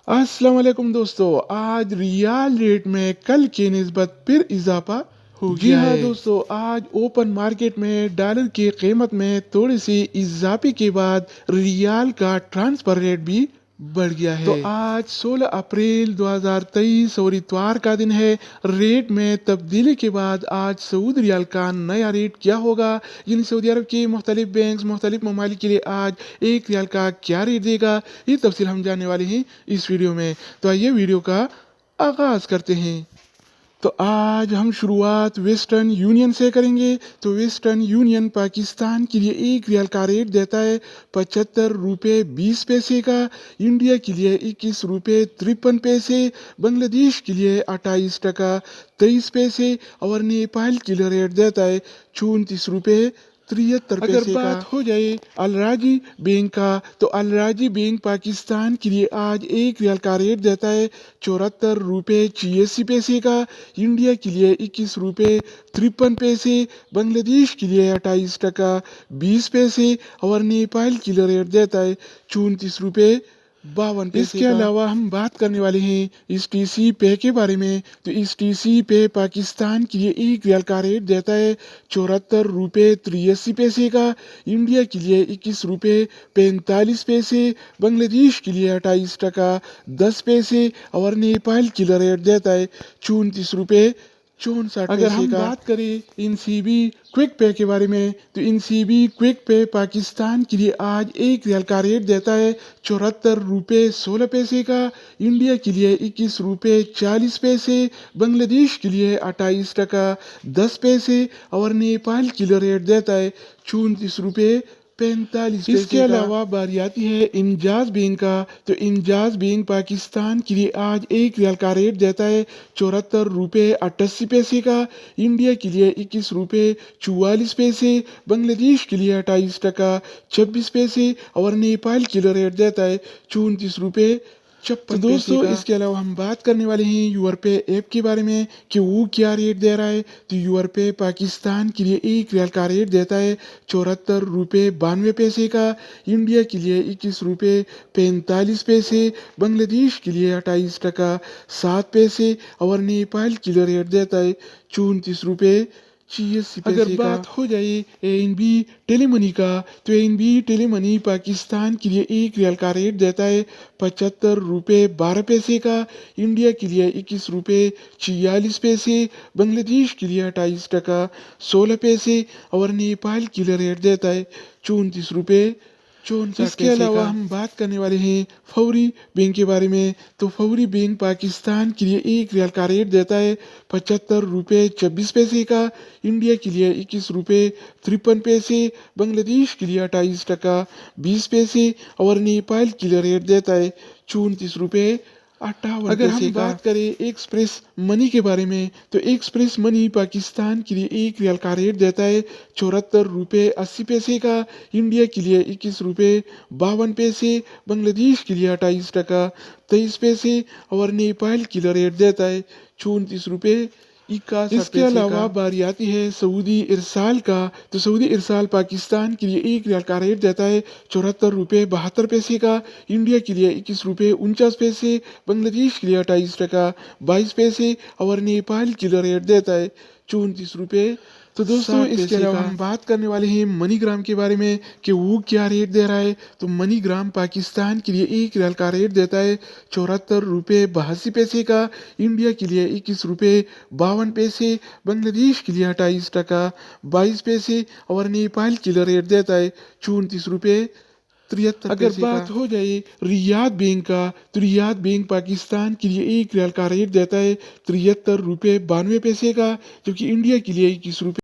अस्सलाम वालेकुम दोस्तों, आज रियाल रेट में कल की निस्बत फिर इजाफा हो जी गया हाँ है। दोस्तों, आज ओपन मार्केट में डॉलर की कीमत में थोड़ी सी इजाफे के बाद रियाल का ट्रांसफर रेट भी बढ़ गया तो है। आज 16 अप्रैल 2023 और इतवार का दिन है। रेट में तब्दीली के बाद आज सऊदी रियाल का नया रेट क्या होगा, यानी सऊदी अरब के मुख्तलिफ बैंक मुख्तलिफ ममालिक के लिए आज एक रियाल का क्या रेट देगा, ये तफसील हम जानने वाले हैं इस वीडियो में। तो आइए वीडियो का आगाज करते हैं। तो आज हम शुरुआत वेस्टर्न यूनियन से करेंगे। तो वेस्टर्न यूनियन पाकिस्तान के लिए एक रियाल का रेट देता है 75 रुपये 20 पैसे का, इंडिया के लिए 21 रुपये 53 पैसे, बांग्लादेश के लिए 28 टका 23 पैसे और नेपाल के लिए रेट देता है 34 रुपये 73 अगर पैसे का। बात हो जाए अलराजी बैंक का, तो अलराजी बैंक पाकिस्तान के लिए आज एक रियाल का रेट देता है 74 रुपये 86 पैसे का, इंडिया के लिए 21 रुपये 53 पैसे, बांग्लादेश के लिए 28 टका 20 पैसे और नेपाल के लिए रेट देता है 34 रुपये 52 पैसे इसके का। अलावा हम बात करने वाले हैं इस टीसी पे के बारे में। तो इस टीसी पे पाकिस्तान के लिए एक रियाल का रेट देता है 74 रुपये 83 पैसे का, इंडिया के लिए 21 रुपये 45 पैसे, बांग्लादेश के लिए 28 टका 10 पैसे और नेपाल के लिए रेट देता है 34 रुपये 64 अगर पैसे हम का। बात करें इन सीबी क्विक पे के बारे में, तो इन सीबी क्विक पे पाकिस्तान के लिए आज एक रियाल का रेट देता है 74 रुपये 16 पैसे का, इंडिया के लिए 21 रुपये 40 पैसे, बांग्लादेश के लिए 28 टका 10 पैसे और नेपाल के लिए रेट देता है 34 रुपये 45 पैसे। इसके अलावा बारी आती है इंजाज बैंक का। तो इंजाज बैंक पाकिस्तान के लिए आज एक रियाल का रेट देता है 74 रुपये 88 पैसे का, इंडिया के लिए 21 रुपये 44 पैसे, बांग्लादेश के लिए 28 टका 26 पैसे और नेपाल के लिए रेट देता है 34 रुपये 56 पैसे। दोस्तों इसके अलावा हम बात करने वाले हैं यूरपे ऐप के बारे में कि वो क्या रेट दे रहा है। तो यूरपे पाकिस्तान के लिए एक रियाल का रेट देता है 74 रुपये 92 पैसे का, इंडिया के लिए 21 रुपये 45 पैसे, बांग्लादेश के लिए 28 टका 7 पैसे और नेपाल के लिए रेट देता है 34 रुपये 86 पैसे। अगर बात हो जाए एएनबी टेलीमनी का, तो एएनबी टेलीमनी पाकिस्तान के लिए एक रियाल का रेट देता है 75 रुपये 12 पैसे का, इंडिया के लिए 21 रुपये 46 पैसे, बांग्लादेश के लिए 28 टका 16 पैसे और नेपाल के लिए रेट देता है 34 रुपये 64 पैसे। इसके अलावा हम बात करने वाले हैं फौरी बैंक के बारे में। तो फौरी बैंक पाकिस्तान के लिए एक रियाल का रेट देता है 75 रुपये 26 पैसे का, इंडिया के लिए 21 रुपये 53 पैसे, बांग्लादेश के लिए 28 टका 20 पैसे और नेपाल के लिए रेट देता है 34 रुपये 58 पैसे। अगर हम बात करें एक्सप्रेस मनी के बारे में, तो एक्सप्रेस मनी पाकिस्तान के लिए एक रियाल का रेट देता है 74 रुपये 80 पैसे का, इंडिया के लिए 21 रुपये 52 पैसे, बांग्लादेश के लिए 28 टका 23 पैसे और नेपाल के लिए रेट देता है 34 रुपये 61 पैसे। इसके अलावा बारी आती है सऊदी इरसाल का। तो सऊदी इरसाल पाकिस्तान के लिए एक रियाल का रेट देता है 74 रुपये 72 पैसे का, इंडिया के लिए 21 रुपये 49 पैसे, बांग्लादेश के लिए 28 टका 22 पैसे और नेपाल के लिए रेट देता है 34 रुपये। तो दोस्तों इसके अलावा हम बात करने वाले हैं मनीग्राम के बारे में कि वो क्या रेट दे रहा है। तो मनीग्राम पाकिस्तान के लिए एक रियाल का रेट देता है 74 रुपये 82 पैसे का, इंडिया के लिए 21 रुपये 52 पैसे, बांग्लादेश के लिए 28 टका 22 पैसे और नेपाल के लिए रेट देता है 34 रुपये 73 पैसे। अगर बात हो जाए रियाद बैंक का, तो रियाद बैंक पाकिस्तान के लिए एक रियाल का रेट देता है 73 रुपये 92 पैसे का, जबकि इंडिया के लिए 21 रुपये